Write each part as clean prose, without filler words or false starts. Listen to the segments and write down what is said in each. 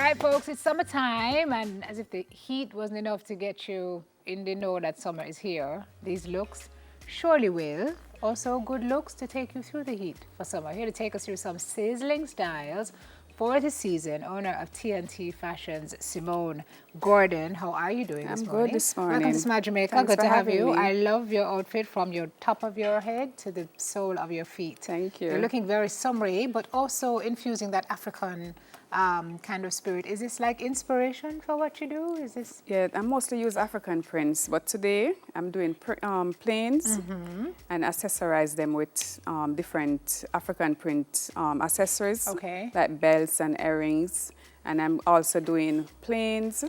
right, folks, it's summertime, and as if the heat wasn't enough to get you in the know that summer is here, these looks surely will. Also, good looks to take you through the heat for summer. Here to take us through some sizzling styles for the season, owner of TNT Fashions, Simone Gordon. How are you doing this morning? I'm good this morning. Welcome to Smile Jamaica. Thanks Good to for have you. having me. I love your outfit from your top of your head to the sole of your feet. Thank you. You're looking very summery, but also infusing that African kind of spirit. Is this like inspiration for what you do? Is this? Yeah, I mostly use African prints, but today I'm doing plains and accessorize them with different African print accessories, Okay. like belts and earrings. And I'm also doing plains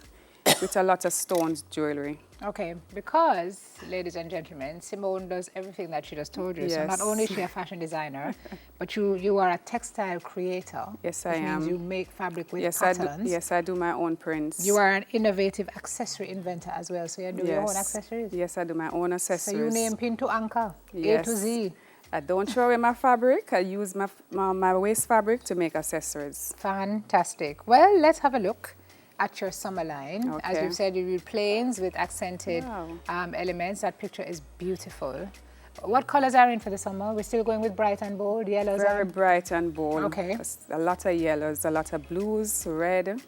with a lot of stones jewelry. Okay, because, ladies and gentlemen, Simone does everything that she just told you. So not Yes. only is she a fashion designer, but you are a textile creator. Yes, I which means am. you make fabric with Yes, patterns. I do my own prints. You are an innovative accessory inventor as well. So you do your own Yes. accessories. Yes, I do my own So accessories. you name pin to anchor, A Yes. to Z. I don't throw away my fabric. I use my waste fabric to make accessories. Fantastic. Well, let's have a look at your summer line. As Okay. we've said, you do plains with accented Wow. elements. That picture is beautiful. What colors are in for the summer? We're still going with bright and bold, yellows. Very and bright and bold. Okay. There's a lot of yellows, a lot of blues, red.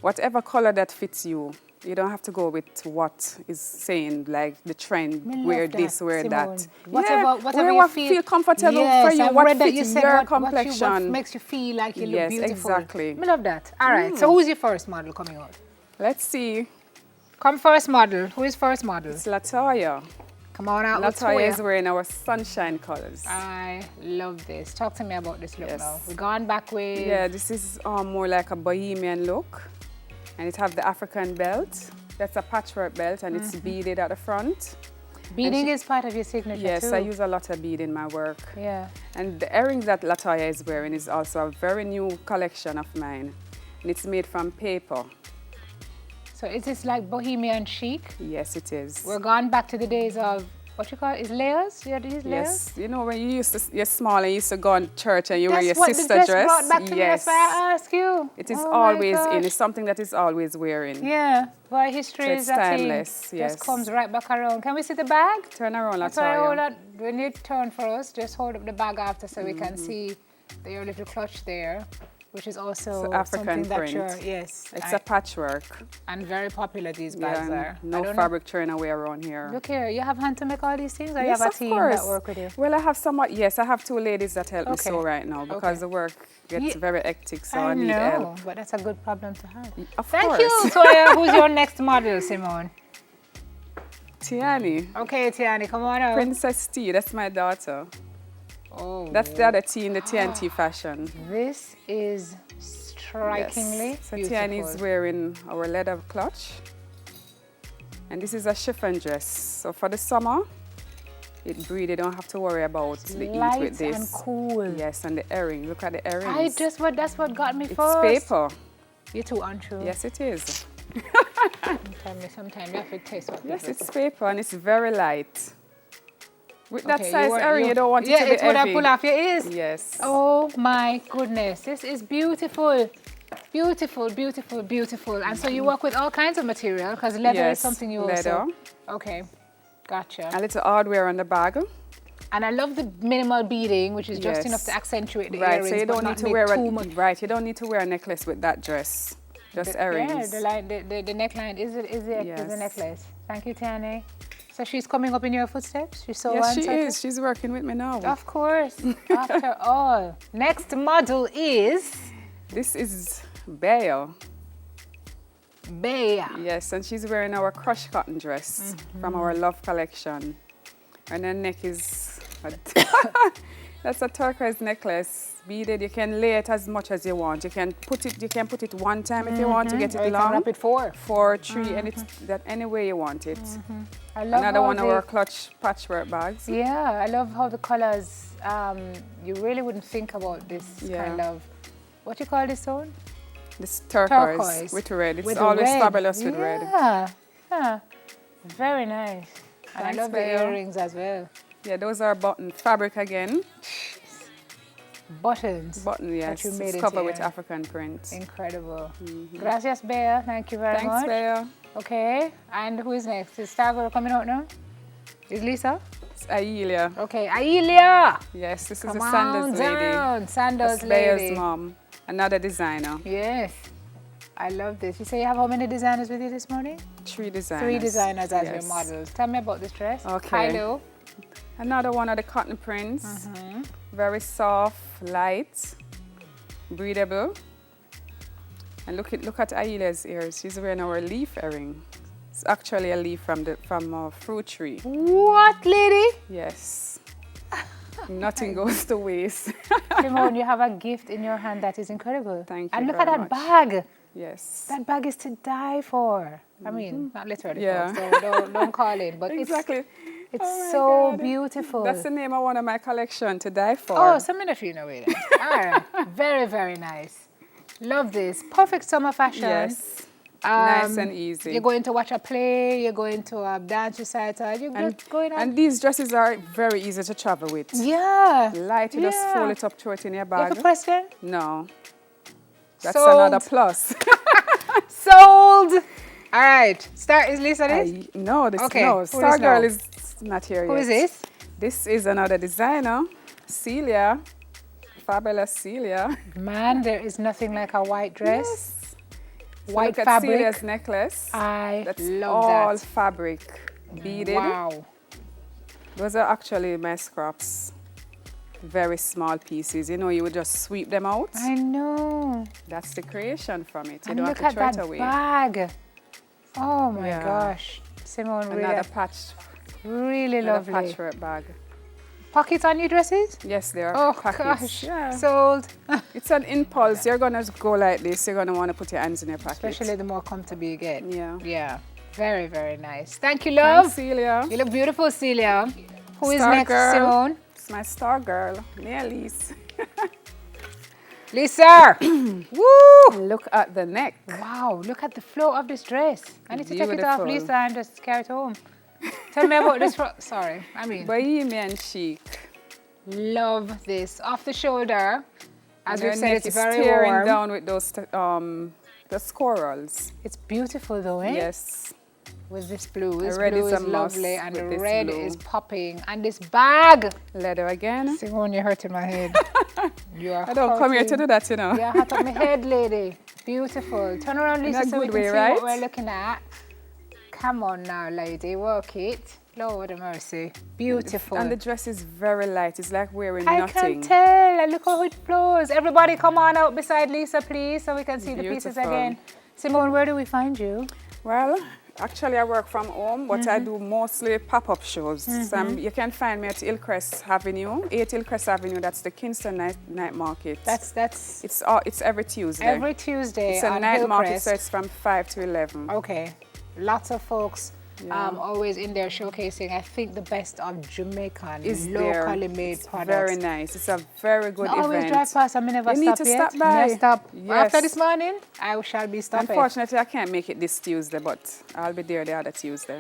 Whatever color that fits you. You don't have to go with what is saying, like the trend, Me love wear that, this, wear Simone. that. Whatever wear you what feel, comfortable yes, for you, I've what read that fits you said your what complexion. makes you feel like you look Yes, beautiful. exactly. Me love that. All right. So who's your first model coming out? Let's see. Come first model. Who is first model? It's Latoya. Come on out. Latoya is wearing our sunshine colors. I love this. Talk to me about this look Yes. now. We've gone back with... Yeah, this is more like a bohemian look. And it have the African belt. That's a patchwork belt and it's beaded at the front. Beading is part of your signature Yes, too. I use a lot of bead in my work. Yeah. And the earrings that Latoya is wearing is also a very new collection of mine. And it's made from paper. So is this like bohemian chic? Yes, it is. We're gone back to the days of, what you call it, is layers? Yeah, these layers? Yes, you know when you're small and you used to go on church and you wear your That's what the sister dress dress. brought back to me. That's why I ask you. It is Oh my always in. gosh. It's something that is always wearing. Yeah, why history So is it's a thing. timeless, yes. Just comes right back around. Can we see the bag? Turn around, That's why I hold Latoya. up. When you turn for us, just hold up the bag after so we can see your little clutch there, which is also So African something that print. you're, yes. It's a patchwork. and very popular these bags Yeah, are. and I no don't know. fabric throwing away around here. Look here, you have hand to make all these things, or Yes, you have a of team course. that work with you? Well, I have yes, I have two ladies that help me Okay. sew right now because Okay. the work gets Ye- very hectic, so I I need know, help. but that's a good problem to have. Of Thank course. you, Toya. Who's your next model, Simone? Tiani, Okay, Tiani, come on out. Princess T, that's my daughter. Oh, That's the other T in the TNT fashion. this is strikingly Yes. So beautiful. Tiani is wearing our leather clutch. And this is a chiffon dress. So for the summer, it breathes. You don't have to worry about the heat Light with this. and cool. Yes, and the earring. Look at the earrings. That's what got me It's first. paper. You're too untrue. Yes, it is. Sometimes you have to taste what Yes, people it's say. paper and it's very light. With that Okay, size want- earring, you don't want it to be Yeah, it's what I heavy. pull off your ears. Yes. Oh my goodness, this is beautiful. Beautiful, beautiful, beautiful. And so you work with all kinds of material because leather is Yes, something you leather. also... Okay, gotcha. A little hardware on the bag. And I love the minimal beading, which is just Yes. enough to accentuate the Right, earrings, so you but don't not need to make wear too much. you don't need to wear a necklace with that dress. Just Yeah, earrings. the neckline is the Yes. necklace. Thank you, Tiani. So she's coming up in your footsteps? She's so Yes, she uncertain? is. She's working with me now. Of course, after all. Next model is This is Bea. Bea. Yes, and she's wearing our crushed cotton dress from our Love collection. And her neck is... That's a turquoise necklace, beaded. You can lay it as much as you want. You can put it one time if you want to get Or it you can long. wrap it four. 4, 3, and it's that any way you want it. I love Another how one of the- our clutch patchwork bags. Yeah, I love how the colors, you really wouldn't think about this Yeah. kind of, what you call this one? This turquoise, Turquoise. with red. It's With the always red. fabulous with red. Yeah, yeah. Very nice. And I Thanks, love the Bea. earrings as well. Yeah, those are button fabric again. buttons. Button, yes. That you made It's it covered with here. African print. Incredible. Gracias, Bea. Thank you very Thanks, much. Bea. Okay, and who is next? Is Stargirl coming out now? Is Lisa? It's Aelia. Okay, Aelia. Yes, this is Come the on Sanders lady. down. Sanders That's lady. Bea's mom. Another designer. Yes. I love this. You say you have how many designers with you this morning? 3 designers. 3 designers as your Yes. models. Tell me about this dress. Okay. Kylo. Another one of the cotton prints. Very soft, light, breathable. And look at Ailia's ears. She's wearing our leaf earring. It's actually a leaf from a fruit tree. What, lady? Yes. Nothing goes to waste. Simone, you have a gift in your hand that is incredible. Thank you And look very at that much. bag. Yes. That bag is to die for. I mean, not literally, Yeah. folks, so don't call in, but Exactly. it's Oh my so God. beautiful. That's the name of one of my collection, To Die For. Oh, some of you know it. All right. Very, very nice. Love this. Perfect summer fashion. Yes. Nice and easy. You're going to watch a play, you're going to a dance recital, you're just going on. And these dresses are very easy to travel with. Yeah. Light, you just Yeah. fold it up, throw it in your You have bag. a question? No. That's Sold. another plus. Sold. All right. Is Lisa this? No, this Okay, no. who is Star now? Girl is not here Who yet. is this? This is another designer, Celia. Fabulous Celia. Man, there is nothing like a white dress. Yes. So White look at fabric. Celia's necklace. I That's love all that. fabric, beaded. Wow. Those are actually my scraps. Very small pieces. You know, you would just sweep them out. I know. That's the creation from it. You And don't look have at to throw that it away. bag. Oh my Yeah. gosh. Simone, Another really another lovely. patchwork bag. Pockets on your dresses? Yes, they are Oh pockets. gosh. Yeah. Sold. It's an impulse. You're gonna go like this. You're gonna want to put your hands in your pocket. Especially the more comfortable you get. Yeah. Yeah. Very, very nice. Thank you, love. Thanks, Celia. You look beautiful, Celia. Who is Star next, girl. Simone? It's my star girl, Nelly's. Lisa. Woo! Look at the neck. Wow, look at the flow of this dress. I need to take it off, Beautiful. Lisa, and just carry it home. Tell me about this. Sorry, Bohemian chic. love this. Off the shoulder. As And we've her said, neck it's is very tearing warm. down with those the scorals. It's beautiful though, eh? Yes. With this blue. This red blue is is a must lovely, and the with this red blue. is popping. And this bag. Leather again. Simone, you're hurting my head. You are I don't come here to hurting. do that, you know. Yeah, hurt up my head, lady. Beautiful. Turn around, Lisa, In a so we good can way, see right? what we're looking at. Come on now, lady. Work it. Lord have mercy. Beautiful. And the dress is very light. It's like wearing I nothing. can tell. And look how it flows. Everybody come on out beside Lisa, please, so we can see the pieces Beautiful. again. Simone, where do we find you? Well, actually I work from home, but I do mostly pop-up shows. So you can find me at Hillcrest Avenue, 8 Hillcrest Avenue. That's the Kingston night market. That's It's every Tuesday. every Tuesday It's a on night market, Hillcrest. so it's from 5 to 11. Okay. Lots of folks Yeah. always in there showcasing, I think, the best of Jamaican, Is there. locally made It's products. very nice. It's a very good I always event. drive past and I never You stop need to yet. stop by. Never stop. Yes. After this morning, I shall be stopping. Unfortunately, I can't make it this Tuesday, but I'll be there the other Tuesday.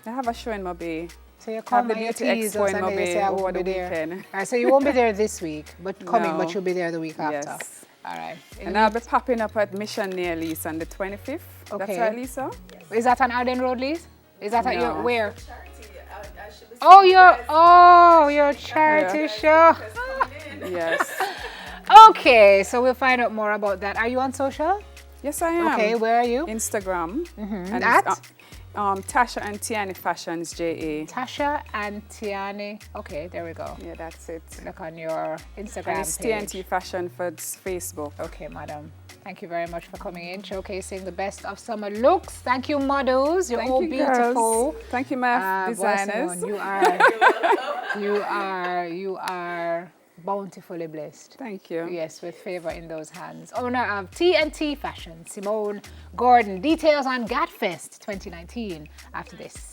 I have a show in Mobay. So you Have come the and you beauty tease expo us in and then you Mobay say I over won't the be there. weekend. All right, so you won't be there this week, but coming, No. but you'll be there the week after. Yes. All right. And I'll be popping up at Mission near Lisa on the 25th. Okay. That's right, Lisa? Is that on Arden Road, Liz? Is that at your No. where? Oh, your charity show. Yes. Okay, so we'll find out more about that. Are you on social? Yes, I am. Okay, where are you? Instagram. And At? it's, Tasha and Tiani Fashions, JA. Tasha and Tiani. Okay, there we go. Yeah, that's it. Look on your Instagram And it's page. TNT Fashion for Facebook. Okay, madam. Thank you very much for coming in, showcasing the best of summer looks. Thank you, models. You're Thank all you, beautiful. girls. Thank you, my designers. Simone, you are bountifully blessed. Thank you. Yes, with favor in those hands. Owner of TNT Fashion, Simone Gordon. Details on GATFest 2019 after this.